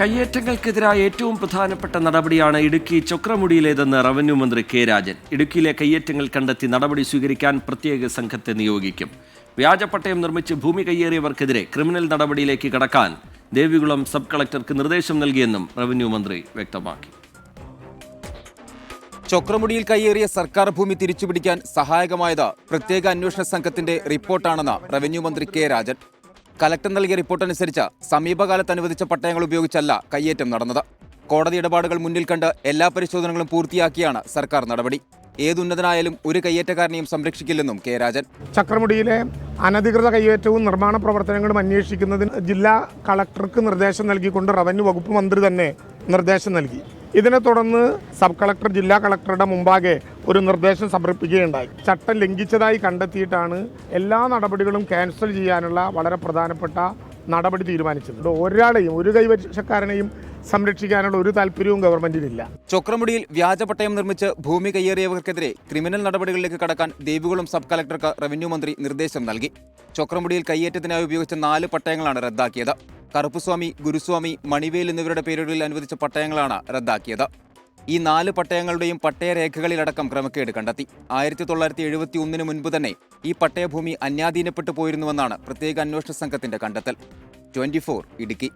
കയ്യേറ്റങ്ങൾക്കെതിരായ ഏറ്റവും പ്രധാനപ്പെട്ട നടപടിയാണ് ഇടുക്കി ചൊക്രമുടിയിലേതെന്ന് റവന്യൂ മന്ത്രി കെ രാജൻ. ഇടുക്കിയിലെ കയ്യേറ്റങ്ങൾ കണ്ടെത്തി നടപടി സ്വീകരിക്കാൻ പ്രത്യേക സംഘത്തെ നിയോഗിക്കും. വ്യാജപ്പട്ടയം നിർമ്മിച്ച് ഭൂമി കയ്യേറിയവർക്കെതിരെ ക്രിമിനൽ നടപടിയിലേക്ക് കടക്കാൻ ദേവികുളം സബ് കളക്ടർക്ക് നിർദ്ദേശം നൽകിയെന്നും റവന്യൂ മന്ത്രി വ്യക്തമാക്കി. ചൊക്രമുടിയിൽ കയ്യേറിയ സർക്കാർ ഭൂമി തിരിച്ചുപിടിക്കാൻ സഹായകമായത് പ്രത്യേക അന്വേഷണ സംഘത്തിന്റെ റിപ്പോർട്ടാണെന്ന് റവന്യൂ മന്ത്രി കെ രാജൻ. കലക്ടർ നൽകിയ റിപ്പോർട്ടനുസരിച്ച് സമീപകാലത്ത് അനുവദിച്ച പട്ടയങ്ങൾ ഉപയോഗിച്ചല്ല കയ്യേറ്റം നടന്നത്. കോടതി ഇടപാടുകൾ മുന്നിൽ കണ്ട് എല്ലാ പരിശോധനകളും പൂർത്തിയാക്കിയാണ് സർക്കാർ നടപടി. ഏതുന്നതനായാലും ഒരു കയ്യേറ്റക്കാരനെയും സംരക്ഷിക്കില്ലെന്നും കെ രാജൻ. ചക്രമുടിയിലെ അനധികൃത കയ്യേറ്റവും നിർമ്മാണ പ്രവർത്തനങ്ങളും അന്വേഷിക്കുന്നതിന് ജില്ലാ കളക്ടർക്ക് നിർദ്ദേശം നൽകിക്കൊണ്ട് റവന്യൂ വകുപ്പ് മന്ത്രി തന്നെ നിർദ്ദേശം നൽകി. ഇതിനെ തുടർന്ന് സബ് കളക്ടർ ജില്ലാ കളക്ടറുടെ മുമ്പാകെ ഒരു നിർദ്ദേശം സമർപ്പിക്കുകയുണ്ടായി. ചട്ടം ലംഘിച്ചതായി കണ്ടെത്തിയിട്ടാണ് എല്ലാ നടപടികളും ക്യാൻസൽ ചെയ്യാനുള്ള വളരെ പ്രധാനപ്പെട്ട നടപടി തീരുമാനിച്ചത്. ഒരാളെയും ഒരു കൈവശക്കാരനെയും സംരക്ഷിക്കാനുള്ള ഒരു താല്പര്യവും ഗവൺമെന്റിനില്ല. ചൊക്രമുടിയിൽ വ്യാജപട്ടയം നിർമ്മിച്ച് ഭൂമി കയ്യേറിയവർക്കെതിരെ ക്രിമിനൽ നടപടികളിലേക്ക് കടക്കാൻ ദേവികുളം സബ് കളക്ടർക്ക് റവന്യൂ മന്ത്രി നിർദ്ദേശം നൽകി. ചൊക്രമുടിയിൽ കയ്യേറ്റത്തിനായി ഉപയോഗിച്ച 4 പട്ടയങ്ങളാണ് റദ്ദാക്കിയത്. കറുപ്പുസ്വാമി, ഗുരുസ്വാമി, മണിവേൽ എന്നിവരുടെ പേരുകളിൽ അനുവദിച്ച പട്ടയങ്ങളാണ് റദ്ദാക്കിയത്. ഈ 4 പട്ടയങ്ങളുടെയും പട്ടയരേഖകളിലടക്കം ക്രമക്കേട് കണ്ടെത്തി. 1971 മുൻപ് തന്നെ ഈ പട്ടയഭൂമി അന്യാധീനപ്പെട്ടു പോയിരുന്നുവെന്നാണ് പ്രത്യേക അന്വേഷണ സംഘത്തിന്റെ കണ്ടെത്തൽ. 24 ഇടുക്കി.